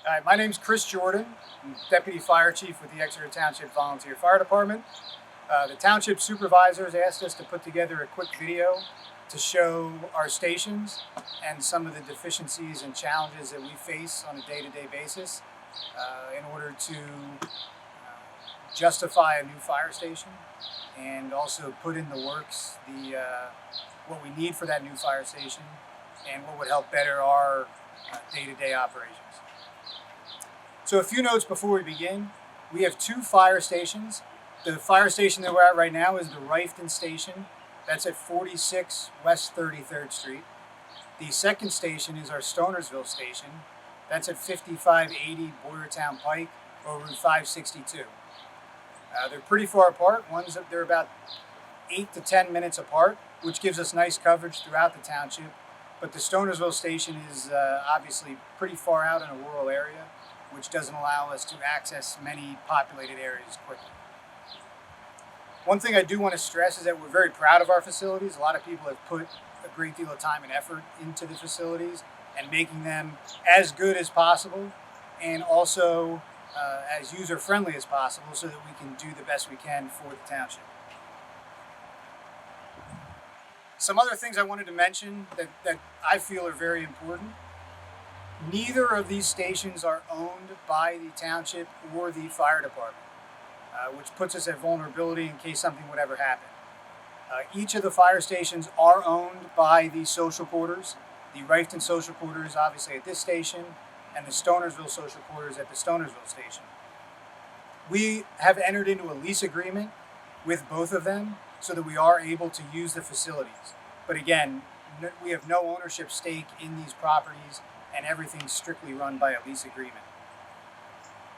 Hi, my name's Chris Jordan. I'm Deputy Fire Chief with the Exeter Township Volunteer Fire Department. The Township Supervisors asked us to put together a quick video to show our stations and some of the deficiencies and challenges that we face on a day-to-day basis in order to justify a new fire station and also put in the works what we need for that new fire station and what would help better our day-to-day operations. So a few notes before we begin. We have two fire stations. The fire station that we're at right now is the Rifton Station. That's at 46 West 33rd Street. The second station is our Stonersville Station. That's at 5580 Boyertown Pike or Route 562. They're pretty far apart. They're about 8 to 10 minutes apart, which gives us nice coverage throughout the township. But the Stonersville Station is obviously pretty far out in a rural area, which doesn't allow us to access many populated areas quickly. One thing I do want to stress is that we're very proud of our facilities. A lot of people have put a great deal of time and effort into the facilities and making them as good as possible and also as user-friendly as possible so that we can do the best we can for the township. Some other things I wanted to mention that I feel are very important. Neither of these stations are owned by the township or the fire department, which puts us at vulnerability in case something would ever happen. Each of the fire stations are owned by the social quarters. The Rifton social quarters obviously at this station and the Stonersville social quarters at the Stonersville station. We have entered into a lease agreement with both of them so that we are able to use the facilities. But again, we have no ownership stake in these properties and everything's strictly run by a lease agreement.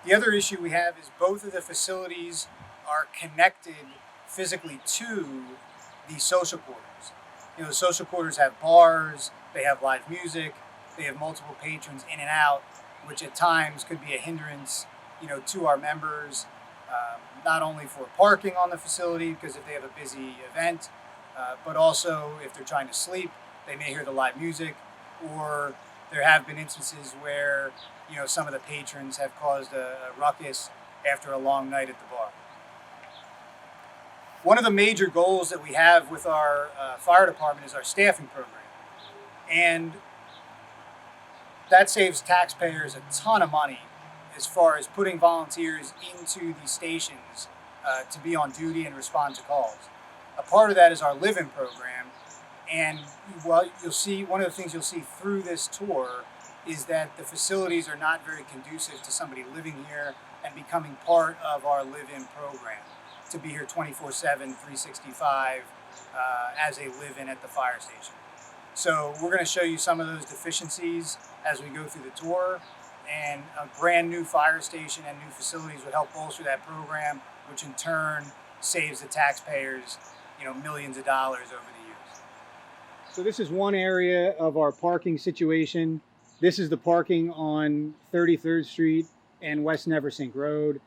The other issue we have is both of the facilities are connected physically to the social quarters. The social quarters have bars, they have live music, they have multiple patrons in and out, which at times could be a hindrance, to our members, not only for parking on the facility, because if they have a busy event, but also if they're trying to sleep, they may hear the live music, or there have been instances where, some of the patrons have caused a ruckus after a long night at the bar. One of the major goals that we have with our fire department is our staffing program. And that saves taxpayers a ton of money as far as putting volunteers into these stations to be on duty and respond to calls. A part of that is our live-in program. And you'll see, one of the things you'll see through this tour is that the facilities are not very conducive to somebody living here and becoming part of our live-in program, to be here 24/7, 365 as a live-in at the fire station. So we're going to show you some of those deficiencies as we go through the tour, and a brand new fire station and new facilities would help bolster that program, which in turn saves the taxpayers, millions of dollars over the years. So this is one area of our parking situation. This is the parking on 33rd Street and West Neversink Road.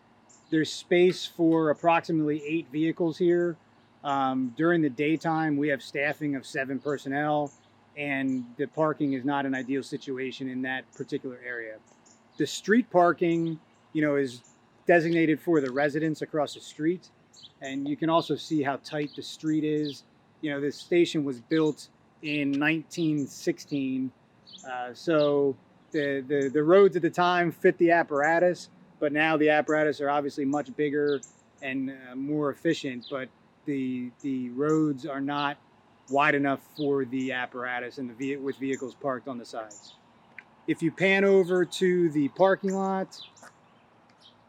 There's space for approximately 8 vehicles here. During the daytime, we have staffing of 7 personnel, and the parking is not an ideal situation in that particular area. The street parking, is designated for the residents across the street, and you can also see how tight the street is. This station was built in 1916, so the roads at the time fit the apparatus, but now the apparatus are obviously much bigger and more efficient, but the roads are not wide enough for the apparatus and with vehicles parked on the sides. If you pan over to the parking lot,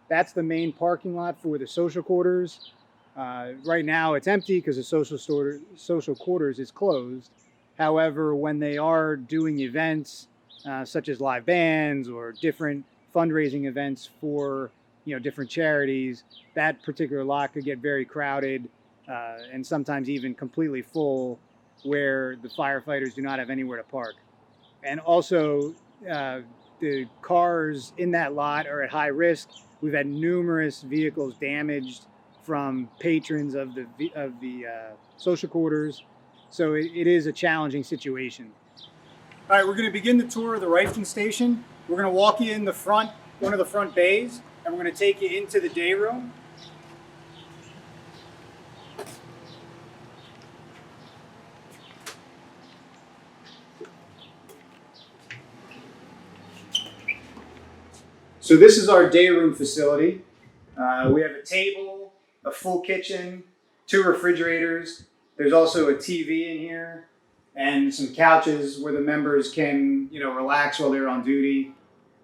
that's the main parking lot for the social quarters. Right now it's empty because the social quarters is closed. However, when they are doing events such as live bands or different fundraising events for different charities, that particular lot could get very crowded and sometimes even completely full, where the firefighters do not have anywhere to park. And also the cars in that lot are at high risk. We've had numerous vehicles damaged from patrons of the social quarters. So it is a challenging situation. All right, we're going to begin the tour of the Rifton Station. We're going to walk you in the front one of the front bays, and we're going to take you into the day room. So this is our day room facility. We have a table, a full kitchen, 2 refrigerators. There's also a TV in here and some couches where the members can, relax while they're on duty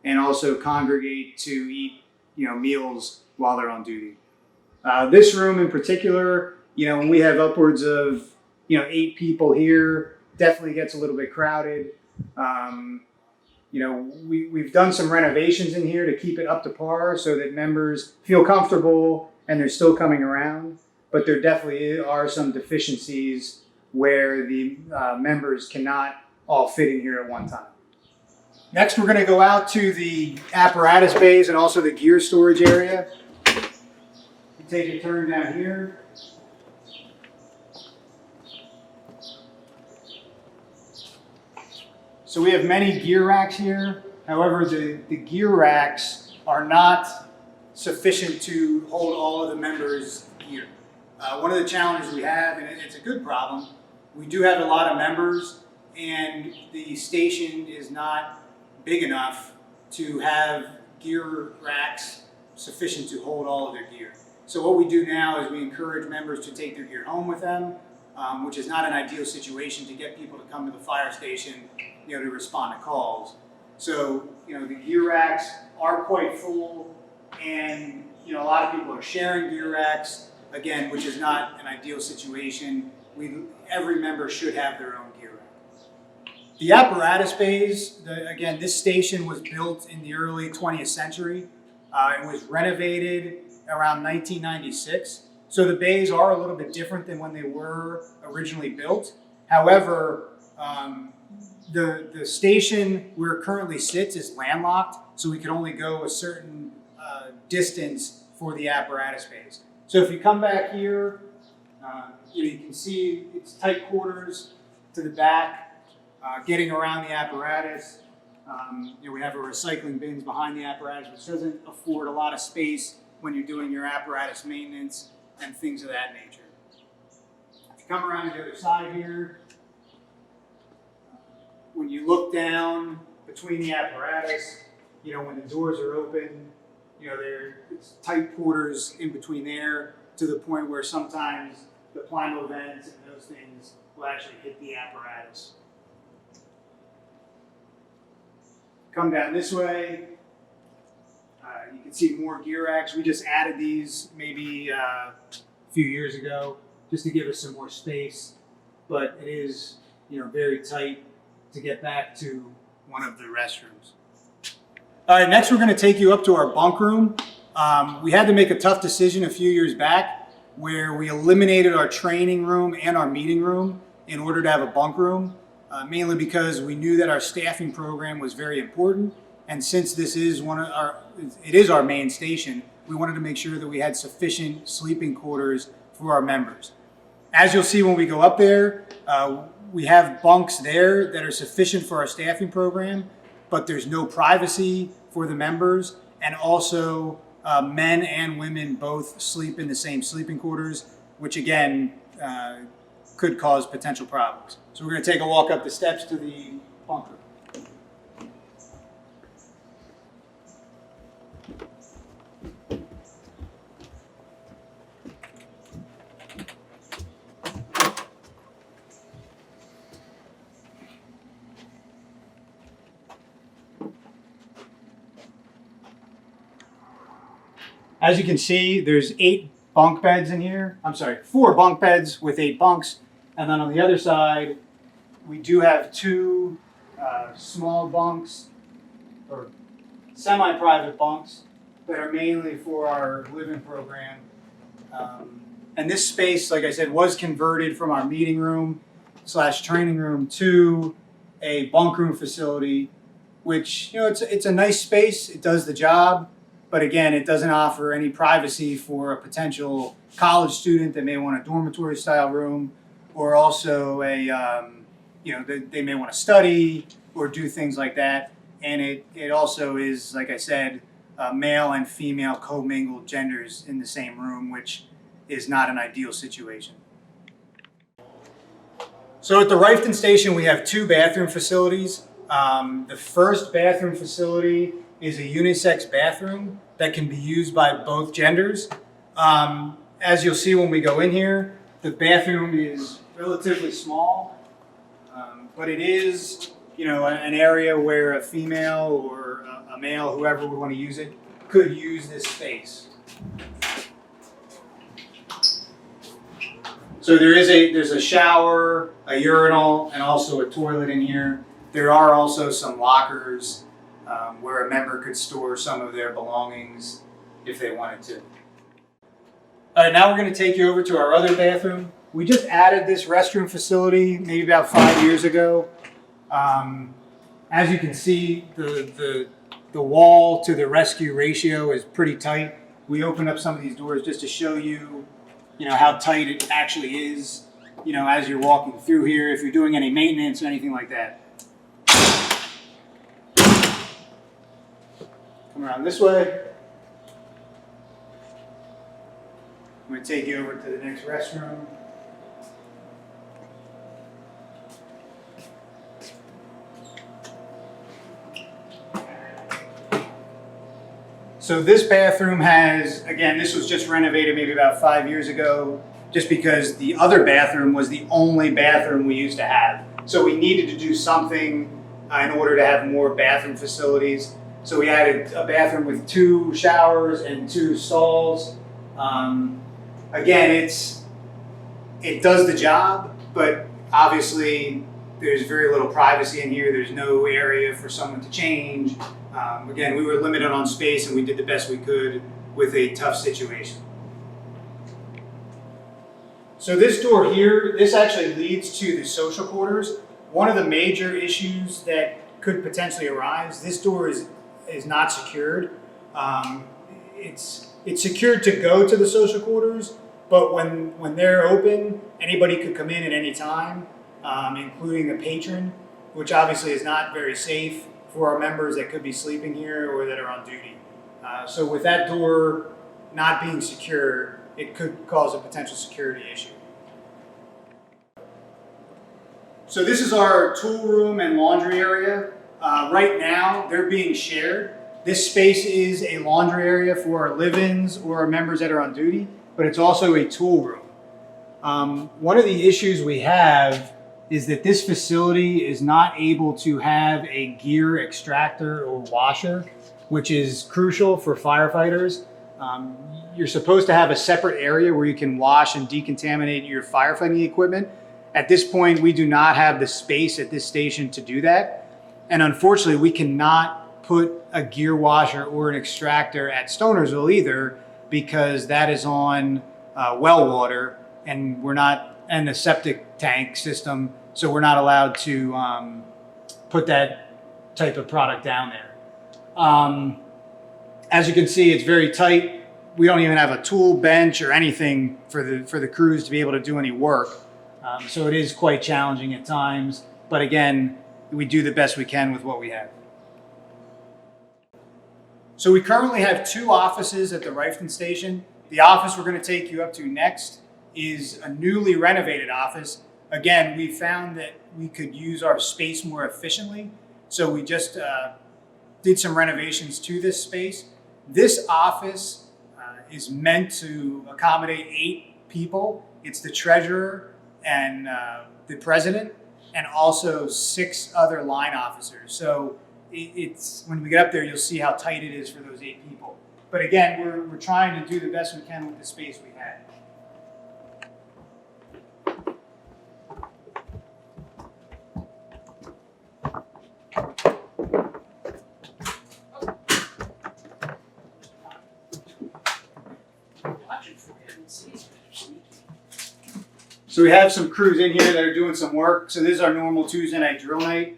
and also congregate to eat, meals while they're on duty. This room in particular, when we have upwards of, 8 people here, definitely gets a little bit crowded. We've done some renovations in here to keep it up to par so that members feel comfortable and they're still coming around. But there definitely are some deficiencies where the members cannot all fit in here at one time. Next, we're going to go out to the apparatus bays and also the gear storage area. We take a turn down here. So we have many gear racks here. However, the gear racks are not sufficient to hold all of the members' gear. One of the challenges we have, and it's a good problem, we do have a lot of members and the station is not big enough to have gear racks sufficient to hold all of their gear. So what we do now is we encourage members to take their gear home with them, which is not an ideal situation to get people to come to the fire station, to respond to calls. So, the gear racks are quite full, and a lot of people are sharing gear racks, again, which is not an ideal situation. Every member should have their own gear rack. The apparatus bays, again, this station was built in the early 20th century. It was renovated around 1996. So the bays are a little bit different than when they were originally built. However, the station where it currently sits is landlocked, so we can only go a certain distance for the apparatus bays. So if you come back here, you can see it's tight quarters to the back, getting around the apparatus. We have our recycling bins behind the apparatus, which doesn't afford a lot of space when you're doing your apparatus maintenance and things of that nature. If you come around to the other side here, when you look down between the apparatus, when the doors are open, it's tight quarters in between there to the point where sometimes the plymo vents and those things will actually hit the apparatus. Come down this way, you can see more gear racks. We just added these maybe a few years ago just to give us some more space, but it is very tight to get back to one of the restrooms. All right, next we're going to take you up to our bunk room. We had to make a tough decision a few years back where we eliminated our training room and our meeting room in order to have a bunk room, mainly because we knew that our staffing program was very important. And since this is our main station, we wanted to make sure that we had sufficient sleeping quarters for our members. As you'll see when we go up there, we have bunks there that are sufficient for our staffing program, but there's no privacy for the members, and also men and women both sleep in the same sleeping quarters, which again could cause potential problems. So we're going to take a walk up the steps to the bunk room. As you can see, there's 8 bunk beds in here. 4 bunk beds with 8 bunks. And then on the other side, we do have 2 small bunks, or semi-private bunks, that are mainly for our living program. And this space, like I said, was converted from our meeting room / training room to a bunk room facility, which, it's a nice space. It does the job. But again, it doesn't offer any privacy for a potential college student that may want a dormitory style room, or also they may want to study or do things like that. And it also is, like I said, male and female commingled genders in the same room, which is not an ideal situation. So at the Rifton Station, we have 2 bathroom facilities. The first bathroom facility is a unisex bathroom that can be used by both genders. As you'll see when we go in here, the bathroom is relatively small, but it is, an area where a female or a male, whoever would want to use it, could use this space. So there's a shower, a urinal, and also a toilet in here. There are also some lockers where a member could store some of their belongings if they wanted to. All right, now we're going to take you over to our other bathroom. We just added this restroom facility maybe about 5 years ago. As you can see, the wall to the rescue ratio is pretty tight. We opened up some of these doors just to show you, how tight it actually is, as you're walking through here, if you're doing any maintenance or anything like that. Come around this way. I'm going to take you over to the next restroom. So this bathroom has, again, this was just renovated maybe about 5 years ago, just because the other bathroom was the only bathroom we used to have. So we needed to do something in order to have more bathroom facilities. So we added a bathroom with 2 showers and 2 stalls. Again, it does the job, but obviously there's very little privacy in here. There's no area for someone to change. Again, we were limited on space and we did the best we could with a tough situation. So this door here, this actually leads to the social quarters. One of the major issues that could potentially arise, this door is not secured. It's secured to go to the social quarters, but when they're open, anybody could come in at any time, including the patron, which obviously is not very safe for our members that could be sleeping here or that are on duty. So with that door not being secure, it could cause a potential security issue. So this is our tool room and laundry area. Right now, they're being shared. This space is a laundry area for our live-ins or our members that are on duty, but it's also a tool room. One of the issues we have is that this facility is not able to have a gear extractor or washer, which is crucial for firefighters. You're supposed to have a separate area where you can wash and decontaminate your firefighting equipment. At this point, we do not have the space at this station to do that. And unfortunately, we cannot put a gear washer or an extractor at Stonersville either, because that is on well water and we're not in a septic tank system, so we're not allowed to put that type of product down there. As you can see, it's very tight. We don't even have a tool bench or anything for the crews to be able to do any work. So it is quite challenging at times, but again, we do the best we can with what we have. So we currently have 2 offices at the Rifton Station. The office we're going to take you up to next is a newly renovated office. Again, we found that we could use our space more efficiently, so we just did some renovations to this space. This office is meant to accommodate 8 people. It's the treasurer and the president, and also 6 other line officers. So it's when we get up there, you'll see how tight it is for those 8 people. But again, we're trying to do the best we can with the space we have. So we have some crews in here that are doing some work. So this is our normal Tuesday night drill night.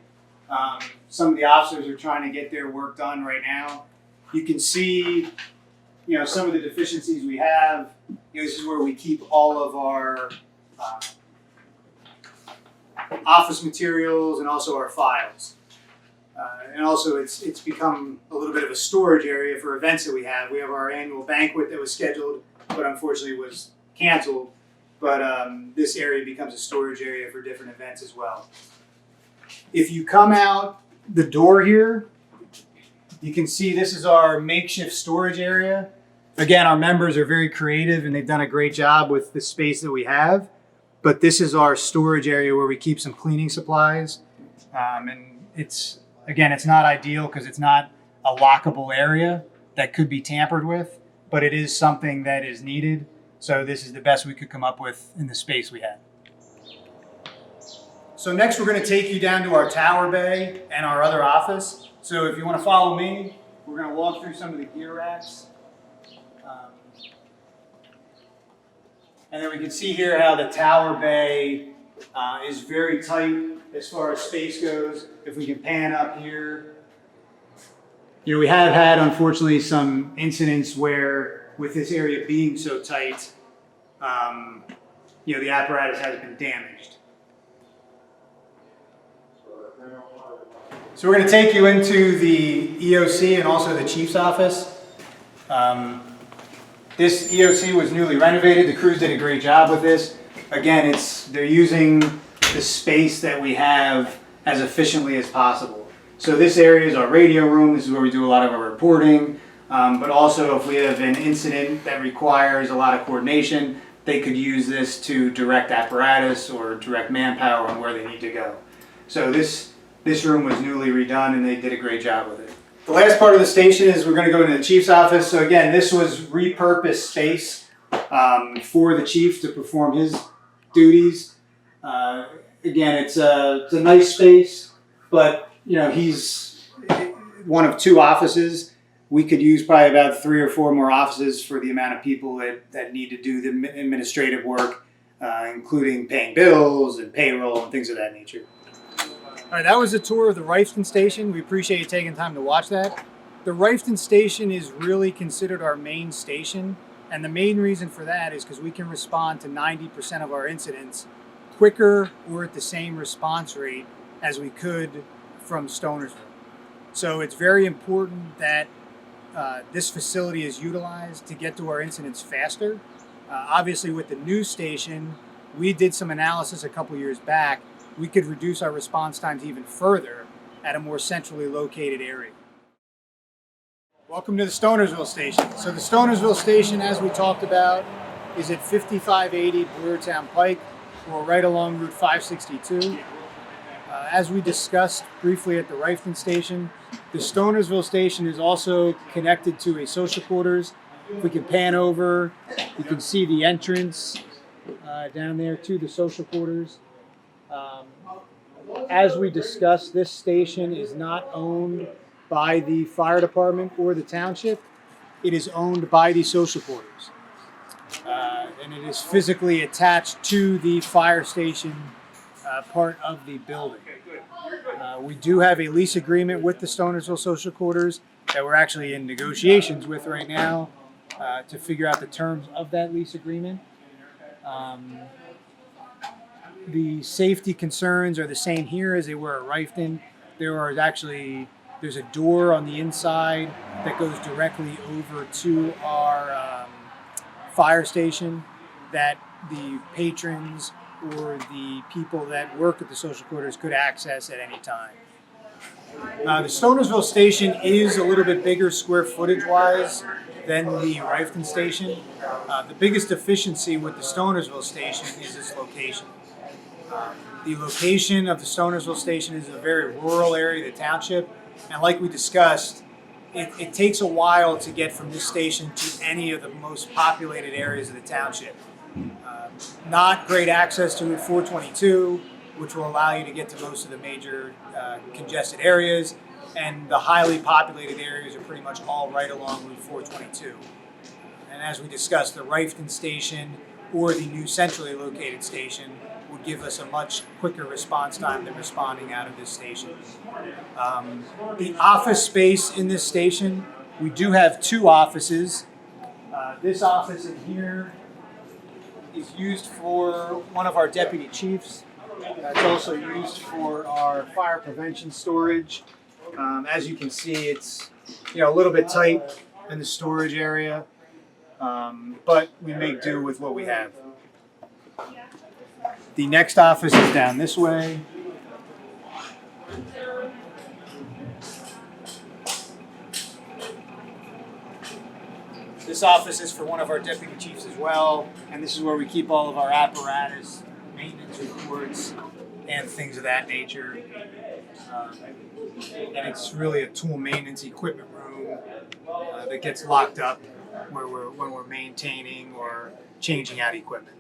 Some of the officers are trying to get their work done right now. You can see, some of the deficiencies we have. This is where we keep all of our office materials and also our files. And also it's become a little bit of a storage area for events that we have. We have our annual banquet that was scheduled, but unfortunately was canceled. But this area becomes a storage area for different events as well. If you come out the door here, you can see this is our makeshift storage area. Again, our members are very creative and they've done a great job with the space that we have. But this is our storage area where we keep some cleaning supplies. And it's not ideal because it's not a lockable area that could be tampered with, but it is something that is needed. So this is the best we could come up with in the space we had. So next we're going to take you down to our tower bay and our other office. So if you want to follow me, we're going to walk through some of the gear racks. And then we can see here how the tower bay is very tight as far as space goes. If we can pan up here, we have had, unfortunately, some incidents where with this area being so tight, the apparatus has been damaged. So we're going to take you into the EOC and also the chief's office. This EOC was newly renovated. The crews did a great job with this. Again, they're using the space that we have as efficiently as possible. So this area is our radio room. This is where we do a lot of our reporting. But also if we have an incident that requires a lot of coordination, they could use this to direct apparatus or direct manpower on where they need to go. So this room was newly redone and they did a great job with it. The last part of the station is we're going to go into the chief's office. So again, this was repurposed space for the chief to perform his duties. Again, it's a nice space, but he's one of two offices. We could use probably about 3 or 4 more offices for the amount of people that need to do the administrative work, including paying bills and payroll and things of that nature. All right, that was a tour of the Rifton Station. We appreciate you taking time to watch that. The Rifton Station is really considered our main station, and the main reason for that is because we can respond to 90% of our incidents quicker or at the same response rate as we could from Stonersville. So it's very important that this facility is utilized to get to our incidents faster. Obviously, with the new station, we did some analysis a couple years back. We could reduce our response times even further at a more centrally located area. Welcome to the Stonersville Station. So the Stonersville Station, as we talked about, is at 5580 Boyertown Pike. We're right along Route 562. As we discussed briefly at the Rifton Station, the Stonersville Station is also connected to a social quarters. If we can pan over, you can see the entrance down there to the social quarters. As we discussed, this station is not owned by the fire department or the township. It is owned by the social quarters. And it is physically attached to the fire station part of the building. We do have a lease agreement with the Stonersville social quarters that we're actually in negotiations with right now to figure out the terms of that lease agreement. The safety concerns are the same here as they were at Rifton. There's a door on the inside that goes directly over to our fire station that the patrons or the people that work at the social quarters could access at any time. The Stonersville Station is a little bit bigger square footage wise than the Rifton Station. The biggest efficiency with the Stonersville Station is its location. The location of the Stonersville Station is a very rural area of the township, and like we discussed, it takes a while to get from this station to any of the most populated areas of the township. Not great access to Route 422, which will allow you to get to most of the major congested areas, and the highly populated areas are pretty much all right along Route 422. And as we discussed, the Rifton Station or the new centrally located station would give us a much quicker response time than responding out of this station. The office space in this station, we do have 2 offices. This office in here is used for one of our deputy chiefs. It's also used for our fire prevention storage. As you can see, it's a little bit tight in the storage area, but we make do with what we have. The next office is down this way. This office is for one of our deputy chiefs as well, and this is where we keep all of our apparatus, maintenance reports, and things of that nature. And it's really a tool maintenance equipment room that gets locked up when we're maintaining or changing out equipment.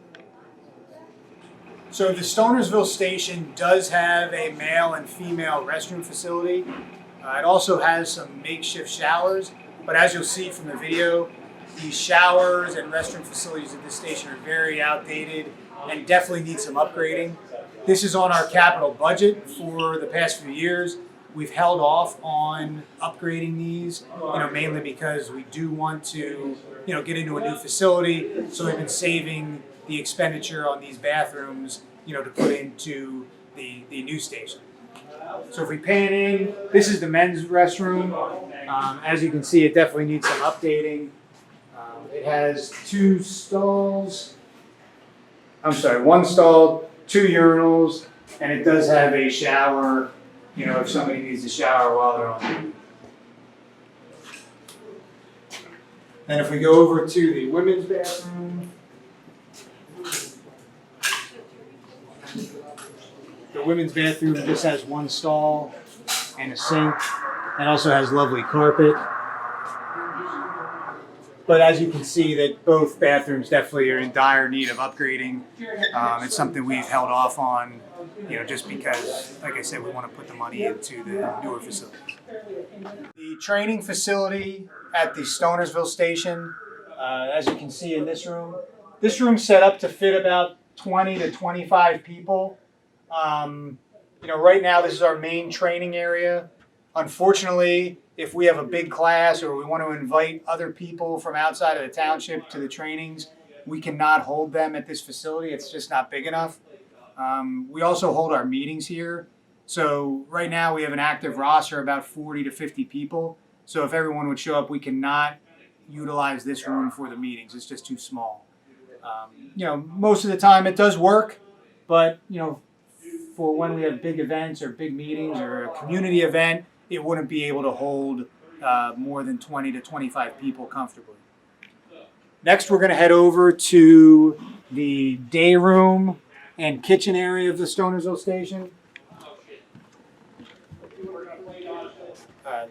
So the Stonersville station does have a male and female restroom facility. It also has some makeshift showers, but as you'll see from the video, the showers and restroom facilities at this station are very outdated and definitely need some upgrading. This is on our capital budget for the past few years. We've held off on upgrading these, mainly because we do want to, get into a new facility. So we've been saving the expenditure on these bathrooms, to put into the new station. So if we pan in, this is the men's restroom. As you can see, it definitely needs some updating. It has one stall, 2 urinals, and it does have a shower, if somebody needs to shower while they're on duty. Then if we go over to the women's bathroom, the women's bathroom just has 1 stall and a sink, and also has lovely carpet. But as you can see, that both bathrooms definitely are in dire need of upgrading. It's something we've held off on, just because, like I said, we want to put the money into the newer facility. The training facility at the Stonersville station, as you can see in this room's set up to fit about 20 to 25 people. Right now this is our main training area. Unfortunately, if we have a big class or we want to invite other people from outside of the township to the trainings, we cannot hold them at this facility. It's just not big enough. We also hold our meetings here. So right now we have an active roster of about 40 to 50 people. So if everyone would show up, we cannot utilize this room for the meetings. It's just too small. Most of the time it does work, but for when we have big events or big meetings or a community event, it wouldn't be able to hold more than 20 to 25 people comfortably. Next, we're going to head over to the day room and kitchen area of the Stonersville station.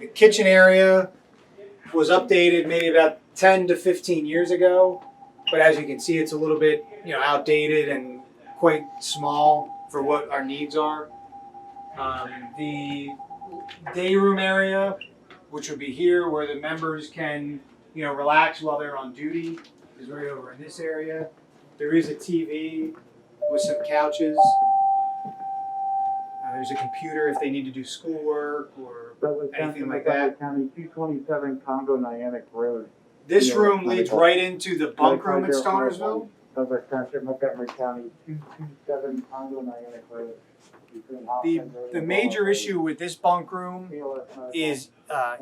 The kitchen area was updated maybe about 10 to 15 years ago, but as you can see, it's a little bit outdated and quite small for what our needs are. The day room area, which would be here where the members can relax while they're on duty, is right over in this area. There is a TV with some couches. There's a computer if they need to do schoolwork or anything like that. County 227 Congo Niantic Road. This room leads right into the bunk room at Stonersville. Douglas Township, Montgomery County 227 Congo Niantic Road. The major issue with this bunk room is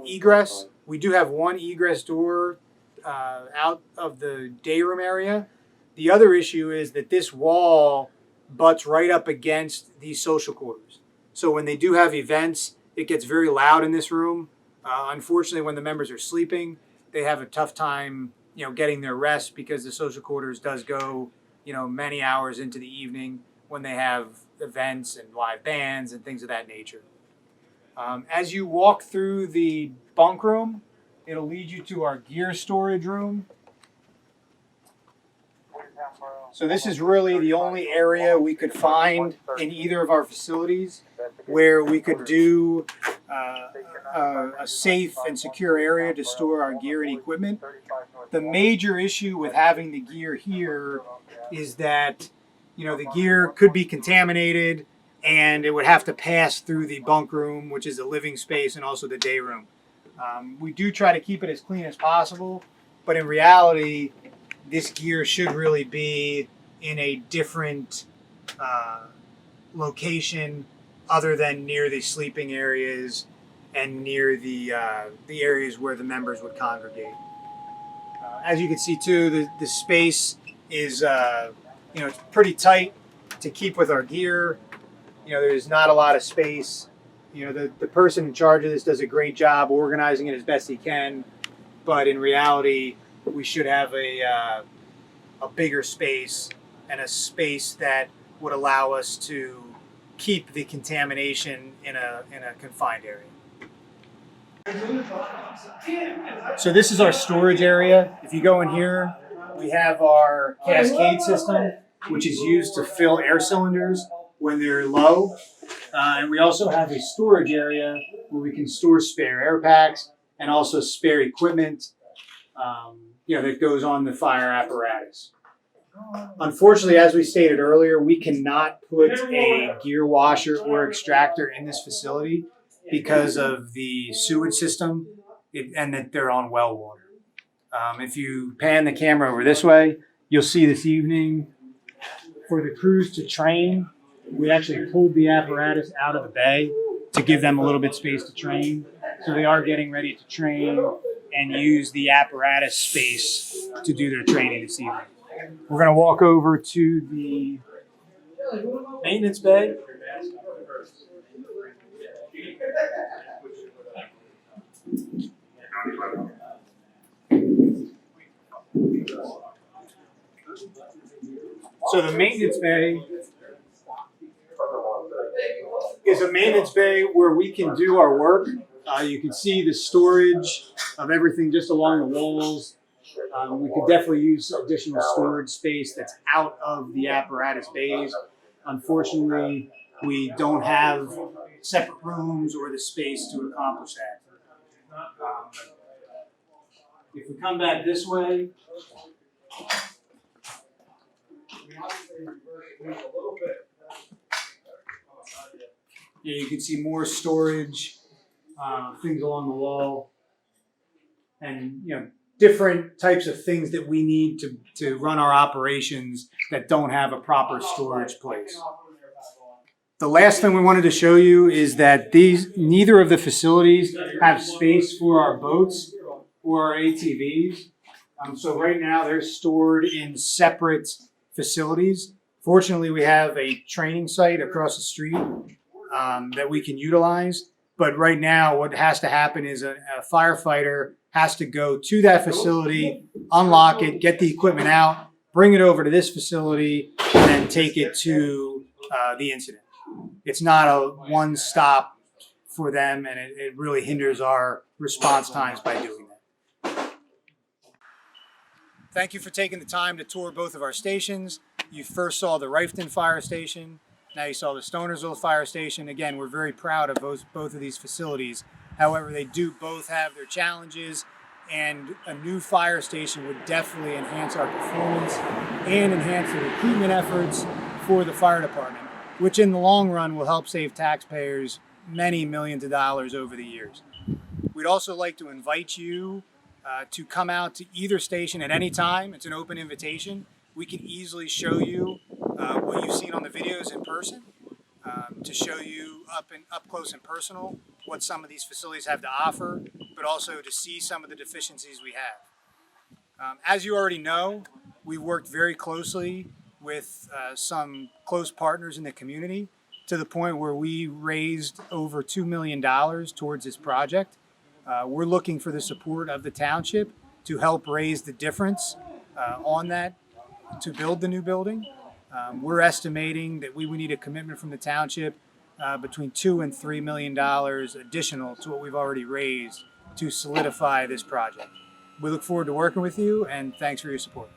egress. We do have 1 egress door out of the day room area. The other issue is that this wall butts right up against these social quarters. So when they do have events, it gets very loud in this room. Unfortunately, when the members are sleeping, they have a tough time, getting their rest because the social quarters does go, many hours into the evening when they have events and live bands and things of that nature. As you walk through the bunk room, it'll lead you to our gear storage room. So this is really the only area we could find in either of our facilities where we could do a safe and secure area to store our gear and equipment. The major issue with having the gear here is that the gear could be contaminated and it would have to pass through the bunk room, which is the living space, and also the day room. We do try to keep it as clean as possible, but in reality, this gear should really be in a different location other than near the sleeping areas and near the areas where the members would congregate. As you can see too, the space is it's pretty tight to keep with our gear. There's not a lot of space. The person in charge of this does a great job organizing it as best he can, but in reality, we should have a bigger space and a space that would allow us to keep the contamination in a confined area. So this is our storage area. If you go in here, we have our cascade system, which is used to fill air cylinders when they're low. And we also have a storage area where we can store spare air packs and also spare equipment that goes on the fire apparatus. Unfortunately, as we stated earlier, we cannot put a gear washer or extractor in this facility because of the sewage system and that they're on well water. If you pan the camera over this way, you'll see this evening for the crews to train, we actually pulled the apparatus out of the bay to give them a little bit space to train. So they are getting ready to train and use the apparatus space to do their training this evening. We're going to walk over to the maintenance bay. So the maintenance bay is a maintenance bay where we can do our work. You can see the storage of everything just along the walls. We could definitely use additional storage space that's out of the apparatus bays. Unfortunately, we don't have separate rooms or the space to accomplish that. If we come back this way, you can see more storage, things along the wall, and different types of things that we need to run our operations that don't have a proper storage place. The last thing we wanted to show you is that neither of the facilities have space for our boats or our ATVs. So right now they're stored in separate facilities. Fortunately, we have a training site across the street that we can utilize. But right now what has to happen is a firefighter has to go to that facility, unlock it, get the equipment out, bring it over to this facility, and then take it to the incident. It's not a one-stop for them, and it really hinders our response times by doing that. Thank you for taking the time to tour both of our stations. You first saw the Rifton Fire Station. Now you saw the Stonersville Fire Station. Again, we're very proud of both of these facilities. However, they do both have their challenges, and a new fire station would definitely enhance our performance and enhance the recruitment efforts for the fire department, which in the long run will help save taxpayers many millions of dollars over the years. We'd also like to invite you to come out to either station at any time. It's an open invitation. We can easily show you what you've seen on the videos in person, to show you up close and personal what some of these facilities have to offer, but also to see some of the deficiencies we have. As you already know, we worked very closely with some close partners in the community to the point where we raised over $2 million towards this project. We're looking for the support of the township to help raise the difference on that to build the new building. We're estimating that we would need a commitment from the township between $2 and $3 million additional to what we've already raised to solidify this project. We look forward to working with you, and thanks for your support.